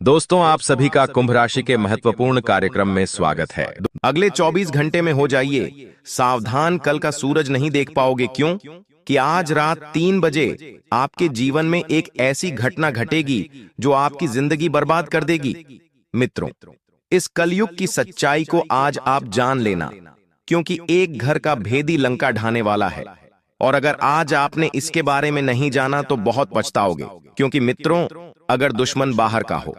दोस्तों, आप सभी का कुंभ राशि के महत्वपूर्ण कार्यक्रम में स्वागत है। अगले 24 घंटे में हो जाइए सावधान, कल का सूरज नहीं देख पाओगे। क्यों? कि आज रात 3 बजे आपके जीवन में एक ऐसी घटना घटेगी जो आपकी जिंदगी बर्बाद कर देगी। मित्रों, इस कलयुग की सच्चाई को आज आप जान लेना, क्योंकि एक घर का भेदी लंका ढाने वाला है। और अगर आज आपने इसके बारे में नहीं जाना तो बहुत पछताओगे। क्योंकि मित्रों, अगर दुश्मन बाहर का हो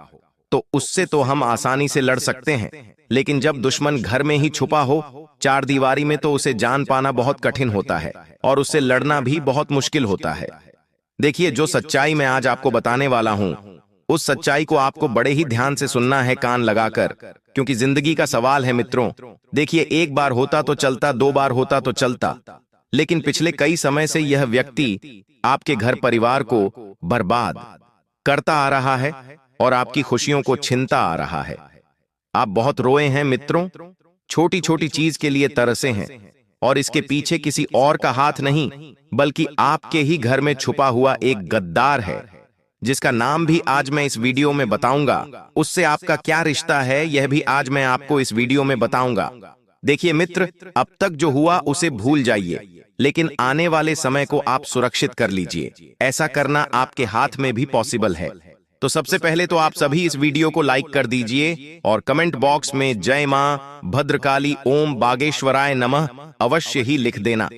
तो उससे तो हम आसानी से लड़ सकते हैं, लेकिन जब दुश्मन घर में ही छुपा हो, चार दीवारी में, तो उसे जान पाना बहुत कठिन होता है और उससे लड़ना भी बहुत मुश्किल होता है। देखिए, जो सच्चाई मैं आज आपको बताने वाला हूं, उस सच्चाई को आपको बड़े ही ध्यान से सुनना है, कान लगाकर, क्योंकि जिंदगी का सवाल है। मित्रों देखिए, एक बार होता तो चलता, 2 बार होता तो चलता, लेकिन पिछले कई समय से यह व्यक्ति आपके घर परिवार को बर्बाद करता आ रहा है और आपकी खुशियों को छीनता आ रहा है। आप बहुत रोए हैं मित्रों, छोटी छोटी चीज के लिए तरसे हैं, और इसके पीछे किसी और का हाथ नहीं, बल्कि आपके ही घर में छुपा हुआ एक गद्दार है, जिसका नाम भी आज मैं इस वीडियो में बताऊंगा। उससे आपका क्या रिश्ता है, यह भी आज मैं आपको इस वीडियो में बताऊंगा। देखिए मित्र, अब तक जो हुआ उसे भूल जाइए, लेकिन आने वाले समय को आप सुरक्षित कर लीजिए। ऐसा करना आपके हाथ में भी पॉसिबल है। तो सबसे पहले तो आप सभी इस वीडियो को लाइक कर दीजिए और कमेंट बॉक्स में जय मां भद्रकाली ओम बागेश्वराय नमः अवश्य ही लिख देना।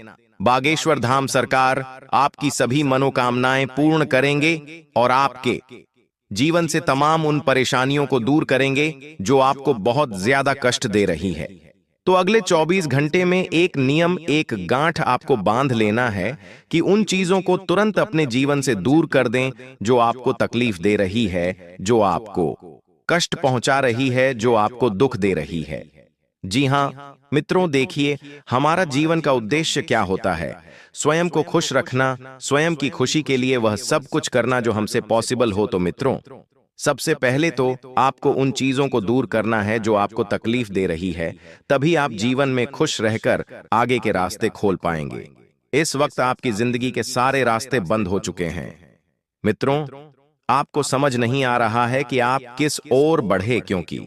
बागेश्वर धाम सरकार आपकी सभी मनोकामनाएं पूर्ण करेंगे और आपके जीवन से तमाम उन परेशानियों को दूर करेंगे जो आपको बहुत ज्यादा कष्ट दे रही है। तो अगले 24 घंटे में एक नियम, एक गांठ आपको बांध लेना है कि उन चीजों को तुरंत अपने जीवन से दूर कर दें जो आपको तकलीफ दे रही है, जो आपको कष्ट पहुंचा रही है, जो आपको दुख दे रही है। जी हां मित्रों, देखिए, हमारा जीवन का उद्देश्य क्या होता है? स्वयं को खुश रखना, स्वयं की खुशी के लिए वह सब कुछ करना जो हमसे पॉसिबल हो। तो मित्रों, सबसे पहले तो आपको उन चीजों को दूर करना है जो आपको तकलीफ दे रही है, तभी आप जीवन में खुश रहकर आगे के रास्ते खोल पाएंगे। इस वक्त आपकी जिंदगी के सारे रास्ते बंद हो चुके हैं। मित्रों, आपको समझ नहीं आ रहा है कि आप किस ओर बढ़े, क्योंकि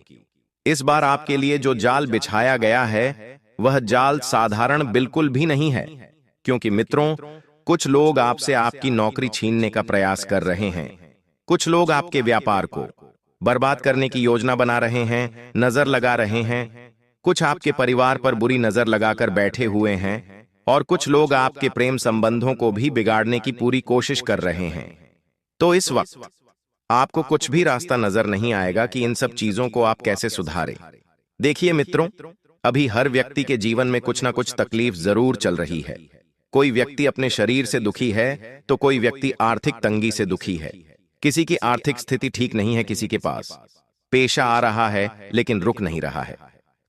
इस बार आपके लिए जो जाल बिछाया गया है वह जाल साधारण बिल्कुल भी नहीं है। क्योंकि मित्रों, कुछ लोग आपसे आपकी नौकरी छीनने का प्रयास कर रहे हैं, कुछ लोग आपके व्यापार को बर्बाद करने की योजना बना रहे हैं, नजर लगा रहे हैं, कुछ आपके परिवार पर बुरी नजर लगाकर बैठे हुए हैं, और कुछ लोग आपके प्रेम संबंधों को भी बिगाड़ने की पूरी कोशिश कर रहे हैं। तो इस वक्त आपको कुछ भी रास्ता नजर नहीं आएगा कि इन सब चीजों को आप कैसे सुधारें। देखिए मित्रों, अभी हर व्यक्ति के जीवन में कुछ ना कुछ तकलीफ जरूर चल रही है। कोई व्यक्ति अपने शरीर से दुखी है तो कोई व्यक्ति आर्थिक तंगी से दुखी है। किसी की आर्थिक स्थिति ठीक नहीं है, किसी के पास पेशा आ रहा है लेकिन रुक नहीं रहा है।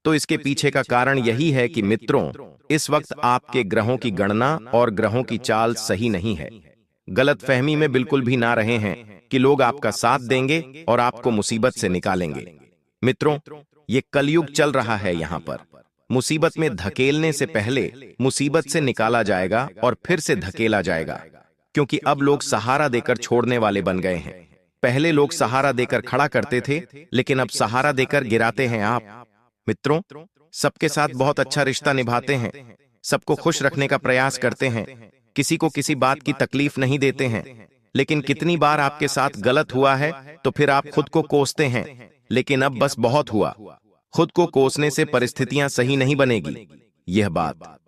तो इसके पीछे का कारण यही है कि मित्रों, इस वक्त आपके ग्रहों की गणना और ग्रहों की चाल सही नहीं है। गलतफहमी में बिल्कुल भी ना रहे हैं कि लोग आपका साथ देंगे और आपको मुसीबत से निकालेंगे। मित्रों, ये कलयुग चल रहा है। यहाँ पर मुसीबत में धकेलने से पहले मुसीबत से निकाला जाएगा और फिर से धकेला जाएगा, क्योंकि अब लोग सहारा देकर छोड़ने वाले बन गए हैं। पहले लोग सहारा देकर खड़ा करते थे, लेकिन अब सहारा देकर गिराते हैं आप। मित्रों, सबके साथ बहुत अच्छा रिश्ता निभाते हैं, सबको खुश रखने का प्रयास करते हैं, किसी को किसी बात की तकलीफ नहीं देते हैं, लेकिन कितनी बार आपके साथ गलत हुआ है तो फिर आप खुद को कोसते हैं, लेकिन अब बस बहुत हुआ। खुद को कोसने से परिस्थितियां सही नहीं बनेगी, यह बात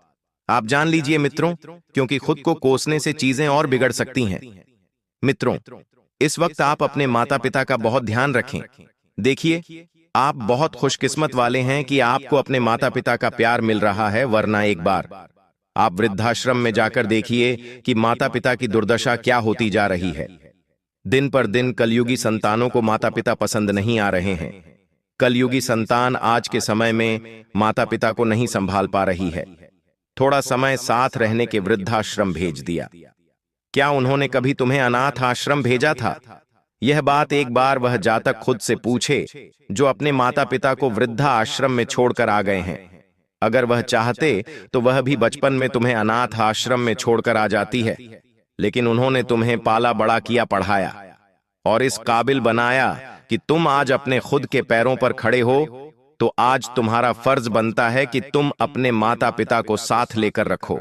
आप जान लीजिए मित्रों, क्योंकि खुद को कोसने से चीजें और बिगड़ सकती हैं। मित्रों, इस वक्त आप अपने माता पिता का बहुत ध्यान रखें। देखिए, आप बहुत खुशकिस्मत वाले हैं कि आपको अपने माता पिता का प्यार मिल रहा है, वरना एक बार आप वृद्धाश्रम में जाकर देखिए कि माता पिता की दुर्दशा क्या होती जा रही है। दिन पर दिन कलयुगी संतानों को माता पिता पसंद नहीं आ रहे हैं। कलयुगी संतान आज के समय में माता पिता को नहीं संभाल पा रही है। थोड़ा समय साथ रहने के वृद्धाश्रम भेज दिया। क्या उन्होंने कभी तुम्हें अनाथ आश्रम भेजा था? यह बात एक बार वह जातक खुद से पूछे जो अपने माता पिता को वृद्धा आश्रम में छोड़कर आ गए हैं। अगर वह चाहते तो वह भी बचपन में तुम्हें अनाथ आश्रम में छोड़कर आ जाती है, लेकिन उन्होंने तुम्हें पाला बड़ा किया, पढ़ाया और इस काबिल बनाया कि तुम आज अपने खुद के पैरों पर खड़े हो, तो आज तुम्हारा फर्ज बनता है कि तुम अपने माता पिता को साथ लेकर रखो,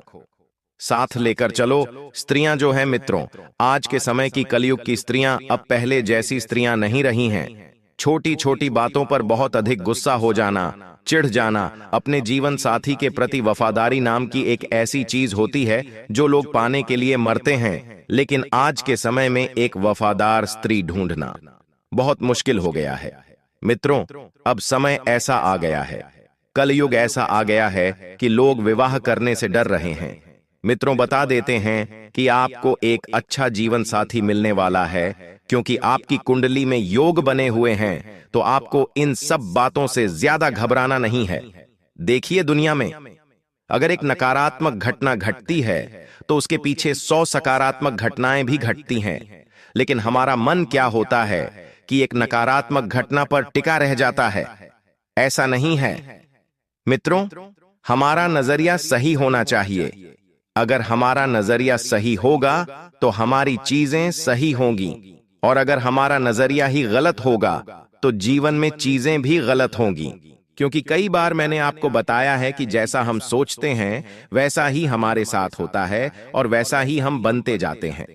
साथ लेकर चलो। स्त्रियां जो है मित्रों, आज के समय की कलयुग की स्त्रियां अब पहले जैसी स्त्रियां नहीं रही हैं। छोटी छोटी बातों पर बहुत अधिक गुस्सा हो जाना, चिढ़ जाना, अपने जीवन साथी के प्रति वफादारी नाम की एक ऐसी चीज होती है जो लोग पाने के लिए मरते हैं, लेकिन आज के समय में एक वफादार स्त्री ढूंढना बहुत मुश्किल हो गया है। मित्रों, अब समय ऐसा आ गया है, कलयुग ऐसा आ गया है कि लोग विवाह करने से डर रहे हैं। मित्रों, बता देते हैं कि आपको एक अच्छा जीवन साथी मिलने वाला है, क्योंकि आपकी कुंडली में योग बने हुए हैं, तो आपको इन सब बातों से ज्यादा घबराना नहीं है। देखिए, दुनिया में अगर एक नकारात्मक घटना घटती है तो उसके पीछे 100 सकारात्मक घटनाएं भी घटती हैं, लेकिन हमारा मन क्या होता है कि एक नकारात्मक घटना पर टिका रह जाता है। ऐसा नहीं है मित्रों, हमारा नजरिया सही होना चाहिए। अगर हमारा नजरिया सही होगा तो हमारी चीजें सही होंगी, और अगर हमारा नजरिया ही गलत होगा तो जीवन में चीजें भी गलत होंगी। क्योंकि कई बार मैंने आपको बताया है कि जैसा हम सोचते हैं वैसा ही हमारे साथ होता है और वैसा ही हम बनते जाते हैं।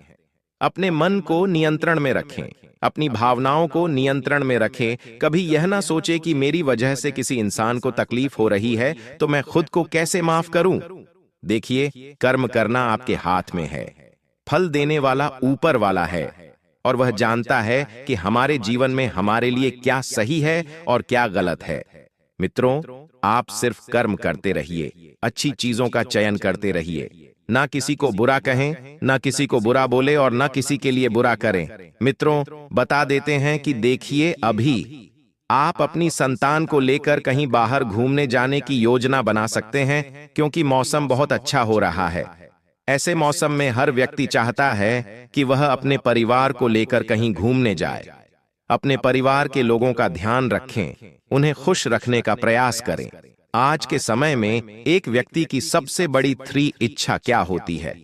अपने मन को नियंत्रण में रखें, अपनी भावनाओं को नियंत्रण में रखें। कभी यह ना सोचे कि मेरी वजह से किसी इंसान को तकलीफ हो रही है तो मैं खुद को कैसे माफ करूं। देखिए, कर्म करना आपके हाथ में है, फल देने वाला ऊपर वाला है, और वह जानता है कि हमारे जीवन में हमारे लिए क्या सही है और क्या गलत है। मित्रों, आप सिर्फ कर्म करते रहिए, अच्छी चीजों का चयन करते रहिए, ना किसी को बुरा कहें, ना किसी को बुरा बोले और ना किसी के लिए बुरा करें। मित्रों, बता देते हैं कि देखिए, अभी आप अपनी संतान को लेकर कहीं बाहर घूमने जाने की योजना बना सकते हैं, क्योंकि मौसम बहुत अच्छा हो रहा है। ऐसे मौसम में हर व्यक्ति चाहता है कि वह अपने परिवार को लेकर कहीं घूमने जाए। अपने परिवार के लोगों का ध्यान रखें, उन्हें खुश रखने का प्रयास करें। आज के समय में एक व्यक्ति की सबसे बड़ी 3 इच्छा क्या होती है?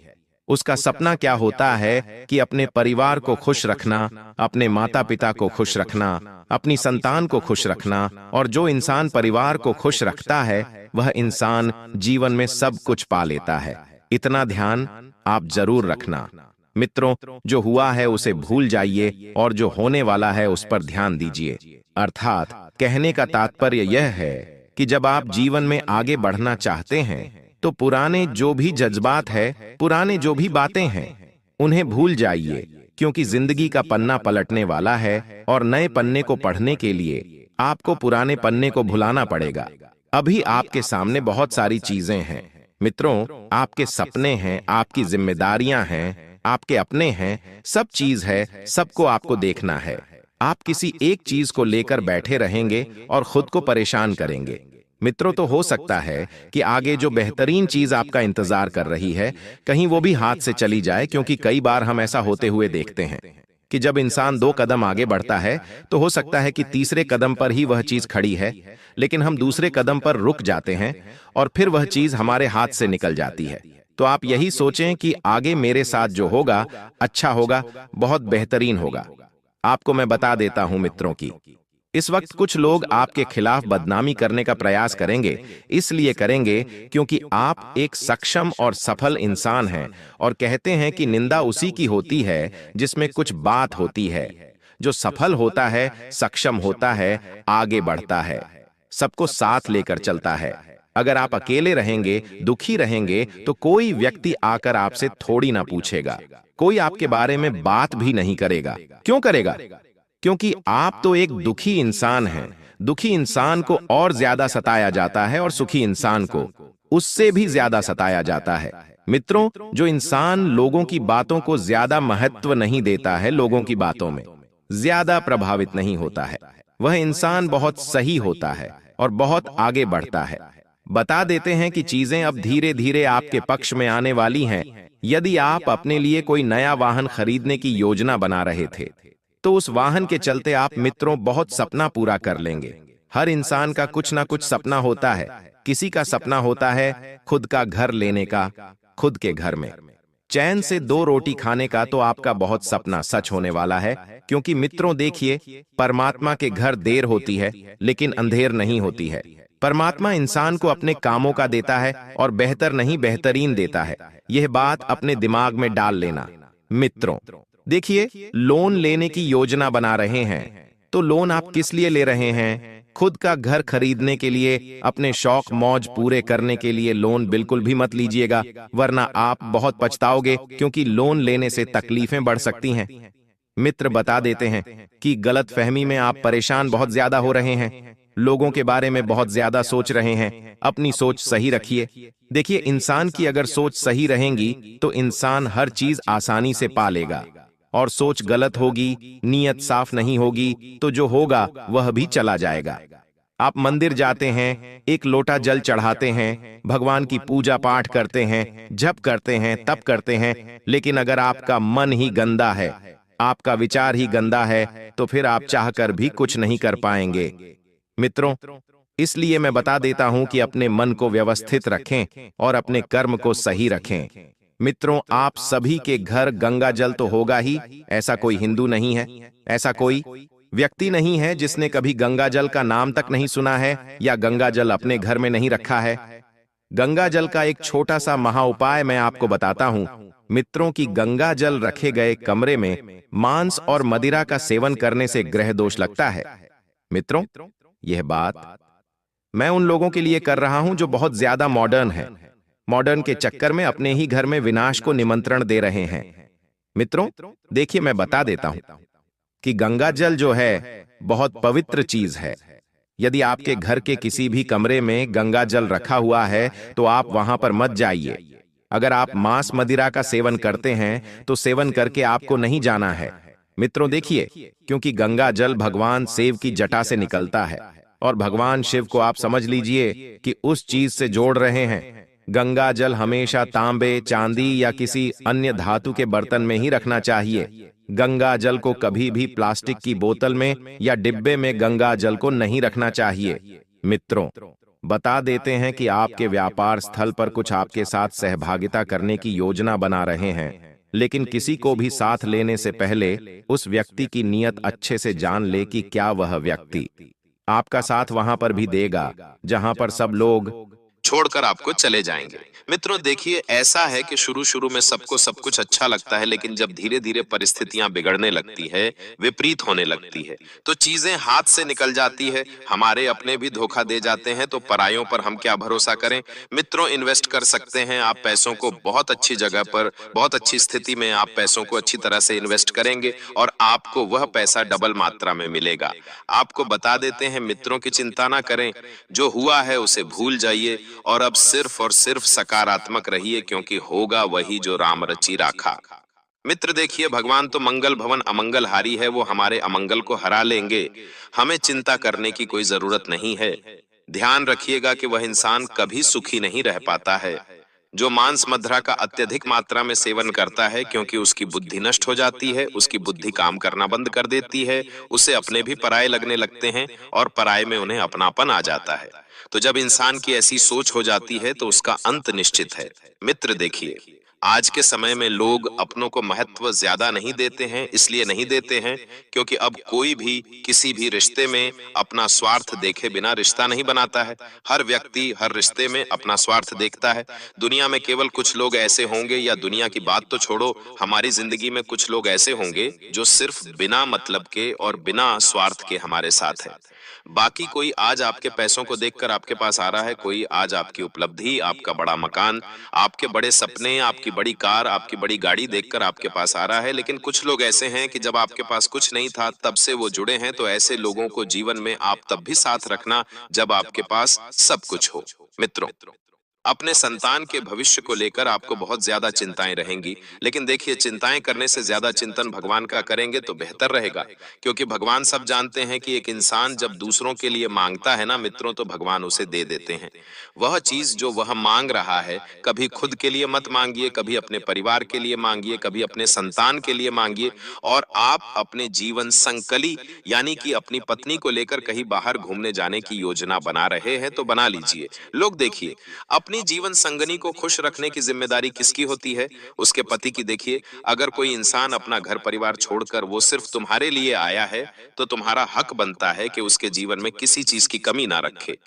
उसका सपना क्या होता है कि अपने परिवार को खुश रखना, अपने माता पिता को खुश रखना, अपनी संतान को खुश रखना। और जो इंसान परिवार को खुश रखता है वह इंसान जीवन में सब कुछ पा लेता है। इतना ध्यान आप जरूर रखना। मित्रों, जो हुआ है उसे भूल जाइए और जो होने वाला है उस पर ध्यान दीजिए। अर्थात कहने का तात्पर्य यह है कि जब आप जीवन में आगे बढ़ना चाहते हैं तो पुराने जो भी जज्बात है, पुराने जो भी बातें हैं, उन्हें भूल जाइए, क्योंकि जिंदगी का पन्ना पलटने वाला है और नए पन्ने को पढ़ने के लिए आपको पुराने पन्ने को भुलाना पड़ेगा। अभी आपके सामने बहुत सारी चीजें हैं। मित्रों, आपके सपने हैं, आपकी जिम्मेदारियां हैं, आपके अपने हैं, सब चीज है, सबको आपको देखना है। आप किसी एक चीज को लेकर बैठे रहेंगे और खुद को परेशान करेंगे। मित्रों, तो हो सकता है कि आगे जो बेहतरीन चीज आपका इंतजार कर रही है, कहीं वो भी हाथ से चली जाए। क्योंकि कई बार हम ऐसा होते हुए देखते हैं कि जब इंसान 2 कदम आगे बढ़ता है तो हो सकता है कि तीसरे कदम पर ही वह चीज खड़ी है, लेकिन हम दूसरे कदम पर रुक जाते हैं और फिर वह चीज हमारे हाथ से निकल जाती है। तो आप यही सोचें कि आगे मेरे साथ जो होगा अच्छा होगा, बहुत बेहतरीन होगा। आपको मैं बता देता हूं मित्रों की इस वक्त कुछ लोग आपके खिलाफ बदनामी करने का प्रयास करेंगे। इसलिए करेंगे क्योंकि आप एक सक्षम और सफल इंसान हैं, और कहते हैं कि निंदा उसी की होती है जिसमें कुछ बात होती है। जो सफल होता है, सक्षम होता है, आगे बढ़ता है, सबको साथ लेकर चलता है। अगर आप अकेले रहेंगे, दुखी रहेंगे, तो कोई व्यक्ति आकर आपसे थोड़ी ना पूछेगा, कोई आपके बारे में बात भी नहीं करेगा। क्यों करेगा? क्योंकि आप तो एक दुखी इंसान हैं। दुखी इंसान को और ज्यादा सताया जाता है और सुखी इंसान को उससे भी ज्यादा सताया जाता है। मित्रों, जो इंसान लोगों की बातों को ज्यादा महत्व नहीं देता है, लोगों की बातों में ज्यादा प्रभावित नहीं होता है, वह इंसान बहुत सही होता है और बहुत आगे बढ़ता है। बता देते हैं कि चीजें अब धीरे धीरे आपके पक्ष में आने वाली हैं। यदि आप अपने लिए कोई नया वाहन खरीदने की योजना बना रहे थे तो उस वाहन के चलते आप मित्रों बहुत सपना पूरा कर लेंगे। हर इंसान का कुछ ना कुछ सपना होता है। किसी का सपना होता है खुद का घर लेने का, खुद के घर में चैन से 2 रोटी खाने का। तो आपका बहुत सपना सच होने वाला है। क्योंकि मित्रों देखिए, परमात्मा के घर देर होती है लेकिन अंधेर नहीं होती है। परमात्मा इंसान को अपने कामों का देता है और बेहतर नहीं बेहतरीन देता है। यह बात अपने दिमाग में डाल लेना। मित्रों देखिए, लोन लेने की योजना बना रहे हैं तो लोन आप किस लिए ले रहे हैं? खुद का घर खरीदने के लिए, अपने शौक मौज पूरे करने के लिए लोन बिल्कुल भी मत लीजिएगा, वरना आप बहुत पछताओगे, क्योंकि लोन लेने से तकलीफें बढ़ सकती हैं। मित्र बता देते हैं कि गलतफहमी में आप परेशान बहुत ज्यादा हो रहे हैं, लोगों के बारे में बहुत ज्यादा सोच रहे हैं। अपनी सोच सही रखिए। देखिए, इंसान की अगर सोच सही रहेगी तो इंसान हर चीज आसानी से पा लेगा, और सोच गलत होगी, नीयत साफ नहीं होगी तो जो होगा वह भी चला जाएगा। आप मंदिर जाते हैं, एक लोटा जल चढ़ाते हैं, भगवान की पूजा पाठ करते हैं, जप करते हैं, तप करते हैं, लेकिन अगर आपका मन ही गंदा है, आपका विचार ही गंदा है, तो फिर आप चाहकर भी कुछ नहीं कर पाएंगे। मित्रों, इसलिए मैं बता देता हूं कि अपने मन को व्यवस्थित रखें और अपने कर्म को सही रखें। मित्रों, आप सभी के घर गंगा जल तो होगा ही, ऐसा कोई हिंदू नहीं है, ऐसा कोई व्यक्ति नहीं है जिसने कभी गंगा जल का नाम तक नहीं सुना है या गंगा जल अपने घर में नहीं रखा है। गंगा जल का एक छोटा सा महा उपाय मैं आपको बताता हूं। मित्रों की गंगा जल रखे गए कमरे में मांस और मदिरा का सेवन करने से ग्रह दोष लगता है। मित्रों, यह बात मैं उन लोगों के लिए कर रहा हूं जो बहुत ज्यादा मॉडर्न है, मॉडर्न के चक्कर में अपने ही घर में विनाश को निमंत्रण दे रहे हैं। मित्रों देखिए, मैं बता देता हूं कि गंगा जल जो है बहुत पवित्र चीज है। यदि आपके घर के किसी भी कमरे में गंगा जल रखा हुआ है तो आप वहां पर मत जाइए। अगर आप मांस मदिरा का सेवन करते हैं तो सेवन करके आपको नहीं जाना है। मित्रों देखिए, क्योंकि गंगा जल भगवान शिव की जटा से निकलता है, और भगवान शिव को आप समझ लीजिए कि उस चीज से जोड़ रहे हैं। गंगा जल हमेशा तांबे, चांदी या किसी अन्य धातु के बर्तन में ही रखना चाहिए। गंगा जल को कभी भी प्लास्टिक की बोतल में या डिब्बे में गंगा जल को नहीं रखना चाहिए। मित्रों बता देते हैं कि आपके व्यापार स्थल पर कुछ आपके साथ सहभागिता करने की योजना बना रहे हैं, लेकिन किसी को भी साथ लेने से पहले उस व्यक्ति की नीयत अच्छे से जान ले कि क्या वह व्यक्ति आपका साथ वहां पर भी देगा जहां पर सब लोग छोड़कर आपको चले जाएंगे। मित्रों देखिए, ऐसा है कि शुरू शुरू में सबको सब कुछ अच्छा लगता है, लेकिन जब धीरे धीरे परिस्थितियां बिगड़ने लगती है, विपरीत होने लगती है, तो चीजें हाथ से निकल जाती है। हमारे अपने भी धोखा दे जाते हैं, तो परायों पर हम क्या भरोसा करें। मित्रों, इन्वेस्ट कर सकते हैं आप पैसों को बहुत अच्छी जगह पर, बहुत अच्छी स्थिति में आप पैसों को अच्छी तरह से इन्वेस्ट करेंगे और आपको वह पैसा डबल मात्रा में मिलेगा। आपको बता देते हैं मित्रों की चिंता ना करें, जो हुआ है उसे भूल जाइए और अब सिर्फ और सिर्फ सकारात्मक रहिए, क्योंकि होगा वही जो राम रची राखा। मित्र देखिए, भगवान तो मंगल भवन अमंगलहारी है, वो हमारे अमंगल को हरा लेंगे। हमें चिंता करने की कोई जरूरत नहीं है। ध्यान रखिएगा कि वह इंसान कभी सुखी नहीं रह पाता है जो मांस मदिरा का अत्यधिक मात्रा में सेवन करता है, क्योंकि उसकी बुद्धि नष्ट हो जाती है, उसकी बुद्धि काम करना बंद कर देती है, उसे अपने भी पराये लगने लगते हैं और पराये में उन्हें अपनापन आ जाता है। तो जब इंसान की ऐसी सोच हो जाती है तो उसका अंत निश्चित है। मित्र देखिए, आज के समय में लोग अपनों को महत्व ज्यादा नहीं देते हैं। इसलिए नहीं देते हैं क्योंकि अब कोई भी किसी भी रिश्ते में अपना स्वार्थ देखे बिना रिश्ता नहीं बनाता है। हर व्यक्ति हर रिश्ते में अपना स्वार्थ देखता है। दुनिया में केवल कुछ लोग ऐसे होंगे, या दुनिया की बात तो छोड़ो, हमारी जिंदगी में कुछ लोग ऐसे होंगे जो सिर्फ बिना मतलब के और बिना स्वार्थ के हमारे साथ है। बाकी कोई आज आपके पैसों को देखकर आपके पास आ रहा है, कोई आज आपकी उपलब्धि, आपका बड़ा मकान, आपके बड़े सपने, आपकी बड़ी कार, आपकी बड़ी गाड़ी देखकर आपके पास आ रहा है। लेकिन कुछ लोग ऐसे हैं कि जब आपके पास कुछ नहीं था तब से वो जुड़े हैं। तो ऐसे लोगों को जीवन में आप तब भी साथ रखना जब आपके पास सब कुछ हो। मित्रों, अपने संतान के भविष्य को लेकर आपको बहुत ज्यादा चिंताएं रहेंगी, लेकिन देखिए, चिंताएं करने से ज्यादा चिंतन भगवान का करेंगे तो बेहतर रहेगा, क्योंकि भगवान सब जानते हैं कि एक इंसान जब दूसरों के लिए मांगता है ना मित्रों, तो भगवान उसे दे देते हैं। वह चीज जो वह मांग रहा है, कभी खुद के लिए मत मांगिए, कभी अपने परिवार के लिए मांगिए, कभी अपने संतान के लिए मांगिए। और आप अपने जीवन संकली यानी कि अपनी पत्नी को लेकर कहीं बाहर घूमने जाने की योजना बना रहे हैं तो बना लीजिए। लोग देखिए, अपनी अपनी जीवन संगनी को खुश रखने की जिम्मेदारी किसकी होती है? उसके पति की। देखिए, अगर कोई इंसान अपना घर परिवार छोड़कर वो सिर्फ तुम्हारे लिए आया है, तो तुम्हारा हक बनता है कि उसके जीवन में किसी चीज की कमी ना रखे।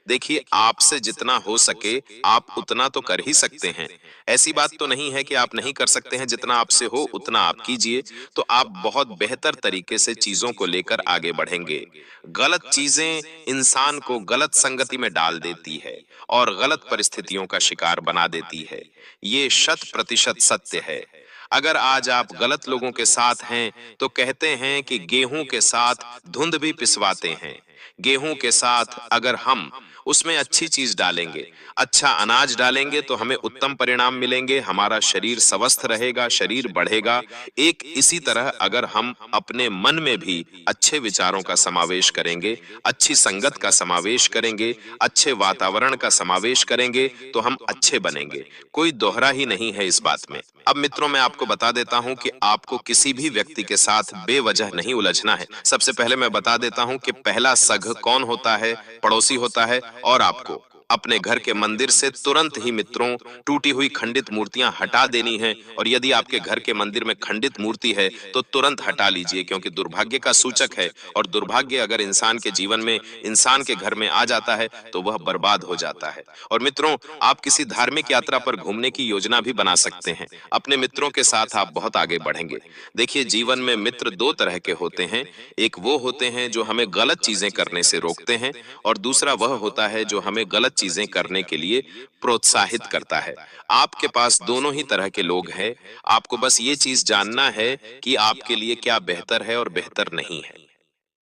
देखिए, आपसे जितना हो सके आप उतना तो कर ही सकते हैं। ऐसी बात तो नहीं है कि आप नहीं कर सकते हैं, जितना आपसे हो उतना आप कीजिए, तो आप बहुत बेहतर तरीके से चीजों को लेकर आगे बढ़ेंगे। गलत चीजें इंसान को गलत संगति में डाल देती है और गलत परिस्थितियों का शिकार बना देती है। ये 100% सत्य है। अगर आज आप गलत लोगों के साथ हैं, तो कहते हैं कि गेहूं के साथ धुंध भी पिसवाते हैं। गेहूं के साथ अगर हम उसमें अच्छी चीज डालेंगे, अच्छा अनाज डालेंगे, तो हमें उत्तम परिणाम मिलेंगे, हमारा शरीर स्वस्थ रहेगा, शरीर बढ़ेगा। एक इसी तरह अगर हम अपने मन में भी अच्छे विचारों का समावेश करेंगे, अच्छी संगत का समावेश करेंगे, अच्छे वातावरण का समावेश करेंगे, तो हम अच्छे बनेंगे। कोई दोहरा ही नहीं है इस बात में। अब मित्रों, मैं आपको बता देता हूं कि आपको किसी भी व्यक्ति के साथ बेवजह नहीं उलझना है। सबसे पहले मैं बता देता हूं कि पहला सग कौन होता है? पड़ोसी होता है। और आपको अपने घर के मंदिर से तुरंत ही मित्रों टूटी हुई खंडित मूर्तियां हटा देनी है। और यदि आपके घर के मंदिर में खंडित मूर्ति है तो तुरंत हटा लीजिए, क्योंकि दुर्भाग्य का सूचक है, और दुर्भाग्य अगर इंसान के जीवन में, इंसान के घर में आ जाता है तो वह बर्बाद हो जाता है। और मित्रों, आप किसी धार्मिक यात्रा पर घूमने की योजना भी बना सकते हैं। अपने मित्रों के साथ आप बहुत आगे बढ़ेंगे। देखिए, जीवन में मित्र दो तरह के होते हैं। एक वो होते हैं जो हमें गलत चीजें करने से रोकते हैं, और दूसरा वह होता है जो हमें गलत चीजें करने के लिए प्रोत्साहित करता है। आपके पास दोनों ही तरह के लोग हैं। आपको बस ये चीज जानना है कि आपके लिए क्या बेहतर है और बेहतर नहीं है।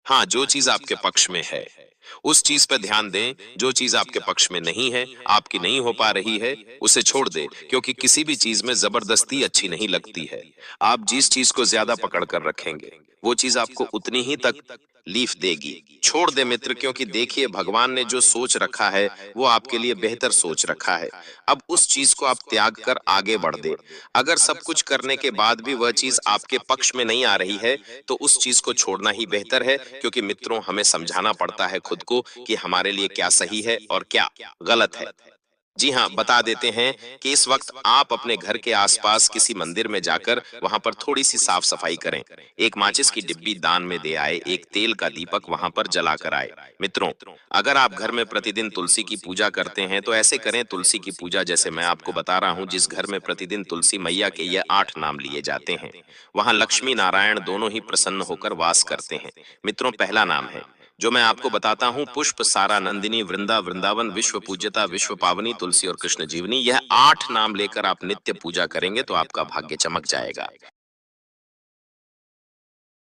हाँ, जो चीज आपके पक्ष में है उस चीज पर ध्यान दें। जो चीज आपके पक्ष में नहीं है, आपकी नहीं हो पा रही है, उसे छोड़ दें, क्योंकि किसी भी चीज में जबरदस्ती अच्छी नहीं लगती है। आप जिस चीज को ज्यादा पकड़ कर रखेंगे वो चीज आपको उतनी ही तकलीफ देगी। छोड़ दे मित्र, क्योंकि देखिए, भगवान ने जो सोच रखा है वो आपके लिए बेहतर सोच रखा है। अब उस चीज को आप त्याग कर आगे बढ़ दे। अगर सब कुछ करने के बाद भी वह चीज आपके पक्ष में नहीं आ रही है, तो उस चीज को छोड़ना ही बेहतर है, क्योंकि मित्रों, हमें समझाना पड़ता है खुद को कि हमारे लिए क्या सही है और क्या गलत है। जी हाँ, बता देते हैं कि इस वक्त आप अपने घर के आसपास किसी मंदिर में जाकर वहां पर थोड़ी सी साफ सफाई करें। एक माचिस की डिब्बी दान में दे आए, एक तेल का दीपक वहां पर जला कर आए। मित्रों, अगर आप घर में प्रतिदिन तुलसी की पूजा करते हैं तो ऐसे करें तुलसी की पूजा जैसे मैं आपको बता रहा हूं। जिस घर में प्रतिदिन तुलसी मैया के ये 8 नाम लिए जाते हैं, वहां लक्ष्मी नारायण दोनों ही प्रसन्न होकर वास करते हैं। मित्रों, पहला नाम है जो मैं आपको बताता हूं, पुष्प सारा नंदिनी वृंदा वृंदावन विश्व पूज्यता विश्व पावनी तुलसी और कृष्ण जीवनी। यह 8 नाम लेकर आप नित्य पूजा करेंगे तो आपका भाग्य चमक जाएगा।